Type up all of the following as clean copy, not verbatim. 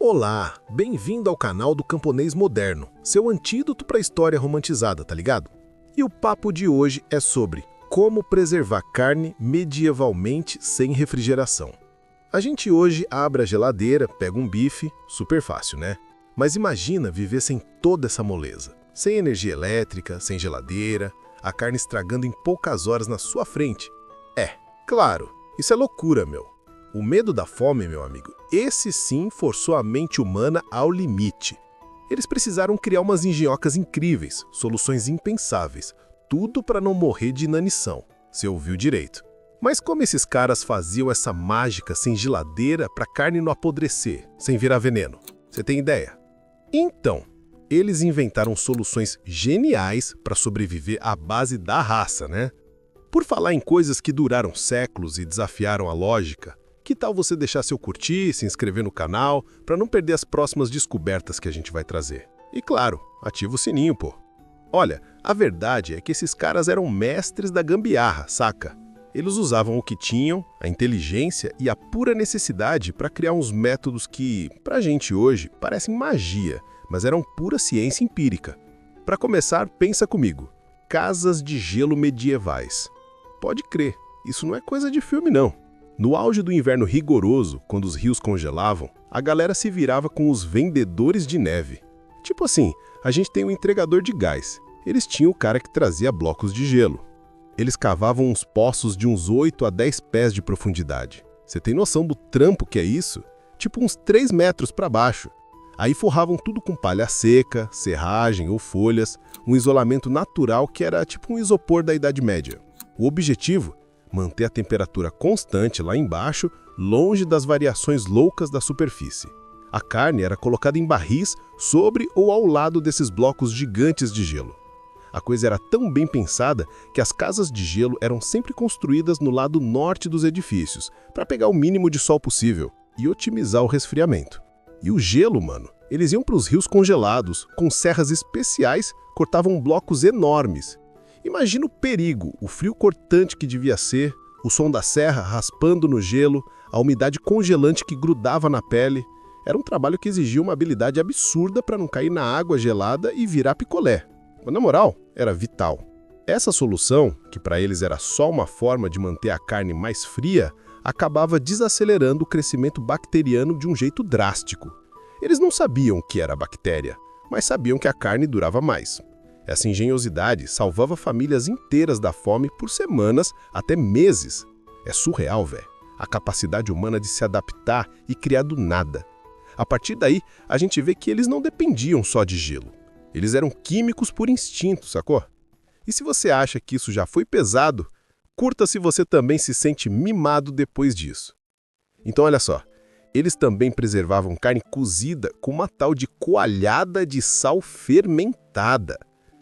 Olá, bem-vindo ao canal do Camponês Moderno, seu antídoto para a história romantizada, tá ligado? E o papo de hoje é sobre como preservar carne medievalmente sem refrigeração. A gente hoje abre a geladeira, pega um bife, super fácil, né? Mas imagina viver sem toda essa moleza. Sem energia elétrica, sem geladeira, a carne estragando em poucas horas na sua frente. Claro, isso é loucura, meu. O medo da fome, meu amigo, esse sim forçou a mente humana ao limite. Eles precisaram criar umas engenhocas incríveis, soluções impensáveis, tudo para não morrer de inanição. Você ouviu direito. Mas como esses caras faziam essa mágica sem geladeira para a carne não apodrecer, sem virar veneno? Você tem ideia? Então, eles inventaram soluções geniais para sobreviver à base da raça, né? Por falar em coisas que duraram séculos e desafiaram a lógica, que tal você deixar seu curtir, se inscrever no canal, para não perder as próximas descobertas que a gente vai trazer? E claro, ativa o sininho, pô. Olha, a verdade é que esses caras eram mestres da gambiarra, saca? Eles usavam o que tinham, a inteligência e a pura necessidade para criar uns métodos que, pra gente hoje, parecem magia, mas eram pura ciência empírica. Para começar, pensa comigo. Casas de gelo medievais. Pode crer, isso não é coisa de filme, não. No auge do inverno rigoroso, quando os rios congelavam, a galera se virava com os vendedores de neve. Tipo assim, a gente tem um entregador de gás. Eles tinham o cara que trazia blocos de gelo. Eles cavavam uns poços de uns 8 a 10 pés de profundidade. Você tem noção do trampo que é isso? Tipo uns 3 metros para baixo. Aí forravam tudo com palha seca, serragem ou folhas, um isolamento natural que era tipo um isopor da Idade Média. O objetivo? Manter a temperatura constante lá embaixo, longe das variações loucas da superfície. A carne era colocada em barris sobre ou ao lado desses blocos gigantes de gelo. A coisa era tão bem pensada que as casas de gelo eram sempre construídas no lado norte dos edifícios, para pegar o mínimo de sol possível e otimizar o resfriamento. E o gelo, mano, eles iam para os rios congelados, com serras especiais, cortavam blocos enormes. Imagina o perigo, o frio cortante que devia ser, o som da serra raspando no gelo, a umidade congelante que grudava na pele. Era um trabalho que exigia uma habilidade absurda para não cair na água gelada e virar picolé. Mas, na moral, era vital. Essa solução, que para eles era só uma forma de manter a carne mais fria, acabava desacelerando o crescimento bacteriano de um jeito drástico. Eles não sabiam o que era bactéria, mas sabiam que a carne durava mais. Essa engenhosidade salvava famílias inteiras da fome por semanas até meses. É surreal, velho. A capacidade humana de se adaptar e criar do nada. A partir daí, a gente vê que eles não dependiam só de gelo. Eles eram químicos por instinto, sacou? E se você acha que isso já foi pesado, curta se você também se sente mimado depois disso. Então olha só, eles também preservavam carne cozida com uma tal de coalhada de sal fermentada.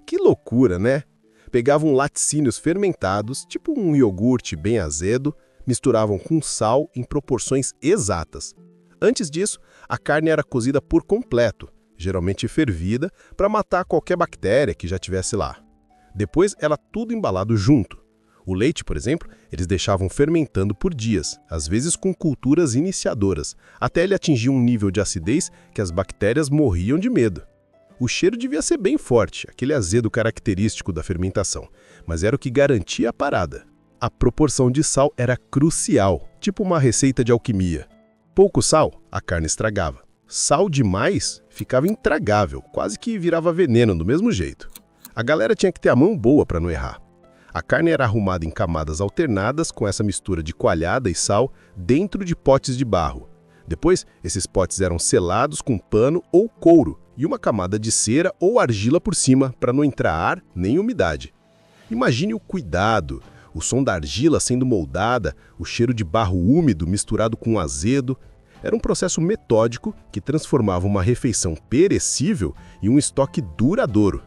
Que loucura, né? Pegavam laticínios fermentados, tipo um iogurte bem azedo, misturavam com sal em proporções exatas. Antes disso, a carne era cozida por completo, geralmente fervida, para matar qualquer bactéria que já tivesse lá. Depois era tudo embalado junto. O leite, por exemplo, eles deixavam fermentando por dias, às vezes com culturas iniciadoras, até ele atingir um nível de acidez que as bactérias morriam de medo. O cheiro devia ser bem forte, aquele azedo característico da fermentação, mas era o que garantia a parada. A proporção de sal era crucial, tipo uma receita de alquimia. Pouco sal, a carne estragava. Sal demais, ficava intragável, quase que virava veneno do mesmo jeito. A galera tinha que ter a mão boa para não errar. A carne era arrumada em camadas alternadas com essa mistura de coalhada e sal dentro de potes de barro. Depois, esses potes eram selados com pano ou couro e uma camada de cera ou argila por cima para não entrar ar nem umidade. Imagine o cuidado, o som da argila sendo moldada, o cheiro de barro úmido misturado com azedo. Era um processo metódico que transformava uma refeição perecível em um estoque duradouro.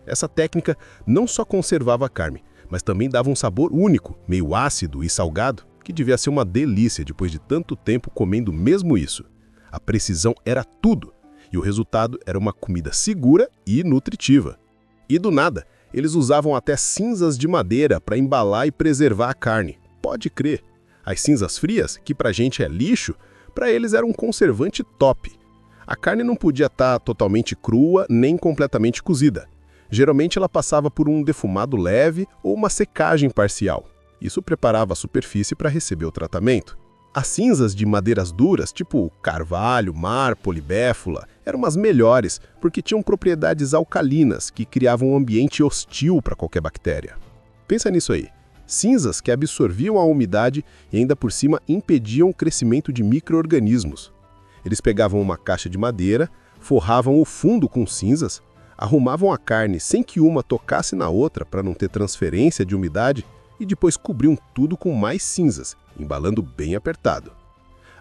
Essa técnica não só conservava a carne, mas também dava um sabor único, meio ácido e salgado, que devia ser uma delícia depois de tanto tempo comendo mesmo isso. A precisão era tudo, e o resultado era uma comida segura e nutritiva. E do nada, eles usavam até cinzas de madeira para embalar e preservar a carne. Pode crer. As cinzas frias, que pra gente é lixo, para eles era um conservante top. A carne não podia estar totalmente crua nem completamente cozida. Geralmente ela passava por um defumado leve ou uma secagem parcial. Isso preparava a superfície para receber o tratamento. As cinzas de madeiras duras, tipo carvalho, mármore, béfula, eram as melhores porque tinham propriedades alcalinas que criavam um ambiente hostil para qualquer bactéria. Pensa nisso aí. Cinzas que absorviam a umidade e ainda por cima impediam o crescimento de micro-organismos. Eles pegavam uma caixa de madeira, forravam o fundo com cinzas, arrumavam a carne sem que uma tocasse na outra para não ter transferência de umidade e depois cobriam tudo com mais cinzas, embalando bem apertado.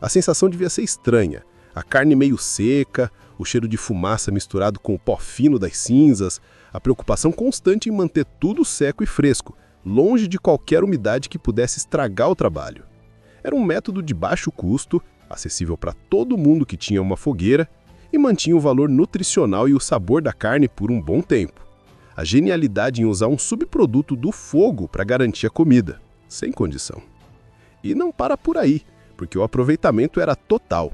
A sensação devia ser estranha. A carne meio seca, o cheiro de fumaça misturado com o pó fino das cinzas, a preocupação constante em manter tudo seco e fresco, longe de qualquer umidade que pudesse estragar o trabalho. Era um método de baixo custo, acessível para todo mundo que tinha uma fogueira, e mantinha o valor nutricional e o sabor da carne por um bom tempo. A genialidade em usar um subproduto do fogo para garantir a comida, sem condição. E não para por aí, porque o aproveitamento era total.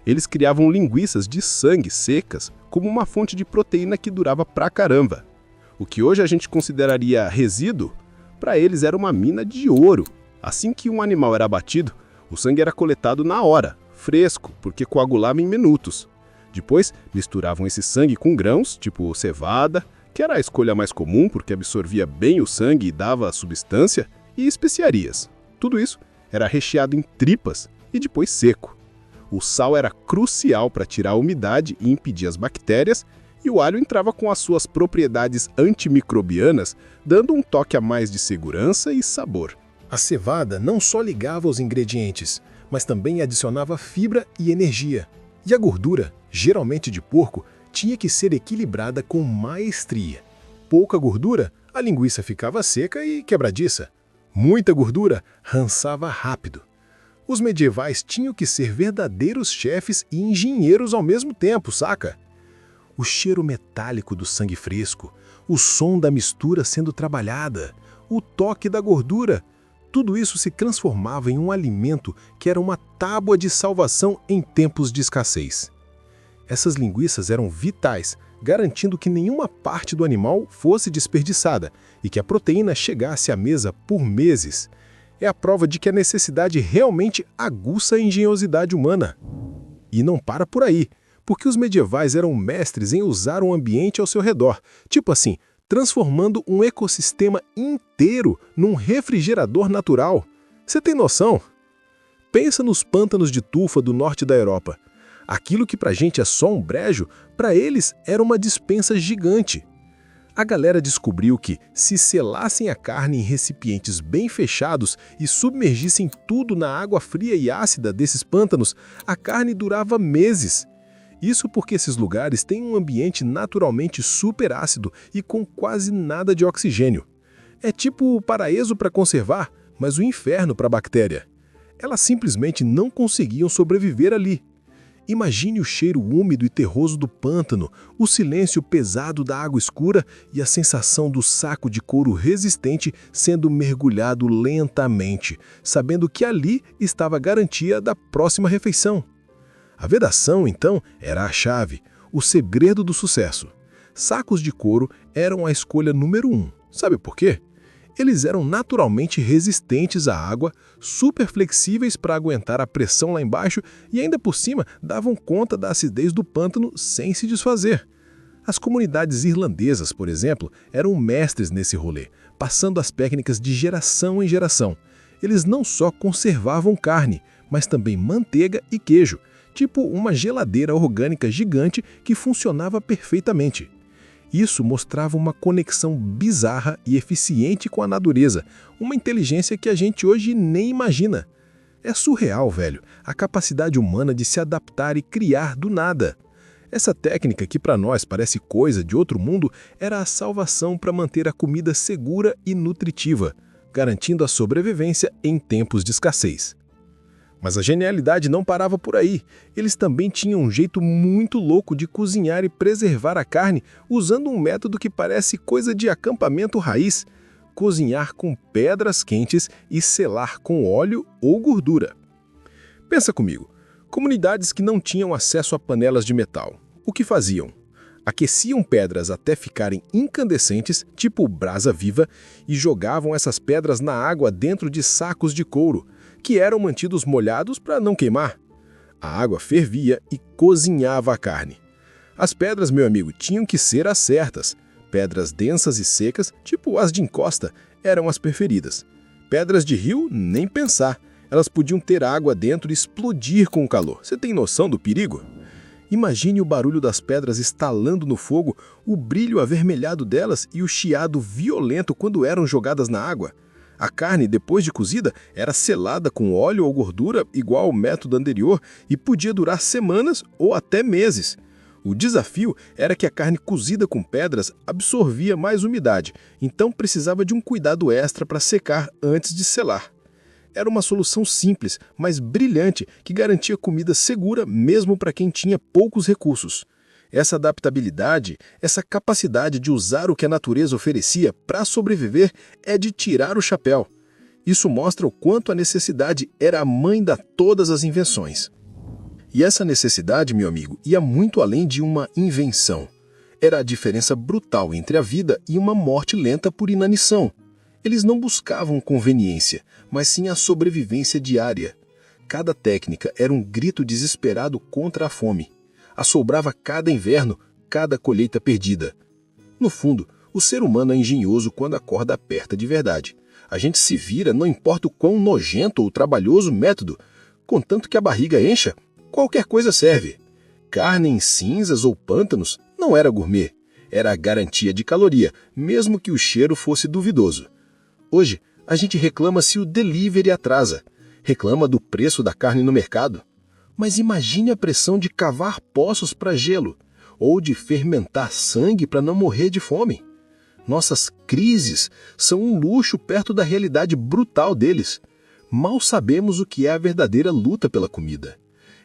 Eles criavam linguiças de sangue secas como uma fonte de proteína que durava pra caramba. O que hoje a gente consideraria resíduo, para eles era uma mina de ouro. Assim que um animal era abatido, o sangue era coletado na hora, fresco, porque coagulava em minutos. Depois, misturavam esse sangue com grãos, tipo cevada, que era a escolha mais comum porque absorvia bem o sangue e dava a substância, e especiarias. Tudo isso era recheado em tripas e depois seco. O sal era crucial para tirar a umidade e impedir as bactérias, e o alho entrava com as suas propriedades antimicrobianas, dando um toque a mais de segurança e sabor. A cevada não só ligava os ingredientes, mas também adicionava fibra e energia. E a gordura, geralmente de porco, tinha que ser equilibrada com maestria. Pouca gordura, a linguiça ficava seca e quebradiça. Muita gordura, rançava rápido. Os medievais tinham que ser verdadeiros chefes e engenheiros ao mesmo tempo, saca? O cheiro metálico do sangue fresco, o som da mistura sendo trabalhada, o toque da gordura, tudo isso se transformava em um alimento que era uma tábua de salvação em tempos de escassez. Essas linguiças eram vitais, garantindo que nenhuma parte do animal fosse desperdiçada e que a proteína chegasse à mesa por meses. É a prova de que a necessidade realmente aguça a engenhosidade humana. E não para por aí, porque os medievais eram mestres em usar o ambiente ao seu redor, tipo assim, transformando um ecossistema inteiro num refrigerador natural. Você tem noção? Pensa nos pântanos de tufa do norte da Europa. Aquilo que pra gente é só um brejo, pra eles era uma despensa gigante. A galera descobriu que, se selassem a carne em recipientes bem fechados e submergissem tudo na água fria e ácida desses pântanos, a carne durava meses. Isso porque esses lugares têm um ambiente naturalmente super ácido e com quase nada de oxigênio. É tipo o paraíso para conservar, mas o inferno para a bactéria. Elas simplesmente não conseguiam sobreviver ali. Imagine o cheiro úmido e terroso do pântano, o silêncio pesado da água escura e a sensação do saco de couro resistente sendo mergulhado lentamente, sabendo que ali estava a garantia da próxima refeição. A vedação, então, era a chave, o segredo do sucesso. Sacos de couro eram a escolha número 1. Sabe por quê? Eles eram naturalmente resistentes à água, super flexíveis para aguentar a pressão lá embaixo e ainda por cima davam conta da acidez do pântano sem se desfazer. As comunidades irlandesas, por exemplo, eram mestres nesse rolê, passando as técnicas de geração em geração. Eles não só conservavam carne, mas também manteiga e queijo, tipo uma geladeira orgânica gigante que funcionava perfeitamente. Isso mostrava uma conexão bizarra e eficiente com a natureza, uma inteligência que a gente hoje nem imagina. É surreal, velho, a capacidade humana de se adaptar e criar do nada. Essa técnica, que para nós parece coisa de outro mundo, era a salvação para manter a comida segura e nutritiva, garantindo a sobrevivência em tempos de escassez. Mas a genialidade não parava por aí. Eles também tinham um jeito muito louco de cozinhar e preservar a carne usando um método que parece coisa de acampamento raiz: cozinhar com pedras quentes e selar com óleo ou gordura. Pensa comigo, Comunidades que não tinham acesso a panelas de metal. O que faziam? Aqueciam pedras até ficarem incandescentes, tipo brasa viva, e jogavam essas pedras na água dentro de sacos de couro, que eram mantidos molhados para não queimar. A água fervia e cozinhava a carne. As pedras, meu amigo, tinham que ser as certas. Pedras densas e secas, tipo as de encosta, eram as preferidas. Pedras de rio, nem pensar. Elas podiam ter água dentro e explodir com o calor. Você tem noção do perigo? Imagine o barulho das pedras estalando no fogo, o brilho avermelhado delas e o chiado violento quando eram jogadas na água. A carne, depois de cozida, era selada com óleo ou gordura igual ao método anterior e podia durar semanas ou até meses. O desafio era que a carne cozida com pedras absorvia mais umidade, então precisava de um cuidado extra para secar antes de selar. Era uma solução simples, mas brilhante, que garantia comida segura mesmo para quem tinha poucos recursos. Essa adaptabilidade, essa capacidade de usar o que a natureza oferecia para sobreviver é de tirar o chapéu. Isso mostra o quanto a necessidade era a mãe de todas as invenções. E essa necessidade, meu amigo, ia muito além de uma invenção. Era a diferença brutal entre a vida e uma morte lenta por inanição. Eles não buscavam conveniência, mas sim a sobrevivência diária. Cada técnica era um grito desesperado contra a fome. Assombrava cada inverno, cada colheita perdida. No fundo, o ser humano é engenhoso quando a corda aperta de verdade. A gente se vira, não importa o quão nojento ou trabalhoso o método, contanto que a barriga encha, qualquer coisa serve. Carne em cinzas ou pântanos não era gourmet, era a garantia de caloria, mesmo que o cheiro fosse duvidoso. Hoje, a gente reclama se o delivery atrasa, reclama do preço da carne no mercado. Mas imagine a pressão de cavar poços para gelo, ou de fermentar sangue para não morrer de fome. Nossas crises são um luxo perto da realidade brutal deles. Mal sabemos o que é a verdadeira luta pela comida.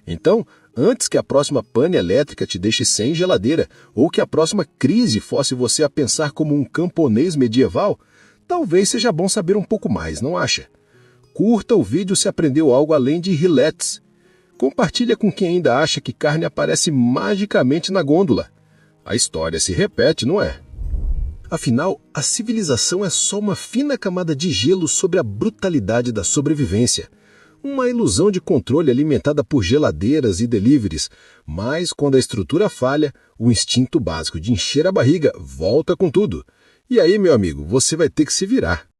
Então, antes que a próxima pane elétrica te deixe sem geladeira, ou que a próxima crise force você a pensar como um camponês medieval, talvez seja bom saber um pouco mais, não acha? Curta o vídeo se aprendeu algo além de riletes. Compartilha com quem ainda acha que carne aparece magicamente na gôndola. A história se repete, não é? Afinal, a civilização é só uma fina camada de gelo sobre a brutalidade da sobrevivência. Uma ilusão de controle alimentada por geladeiras e deliveries, mas quando a estrutura falha, o instinto básico de encher a barriga volta com tudo. E aí, meu amigo, você vai ter que se virar.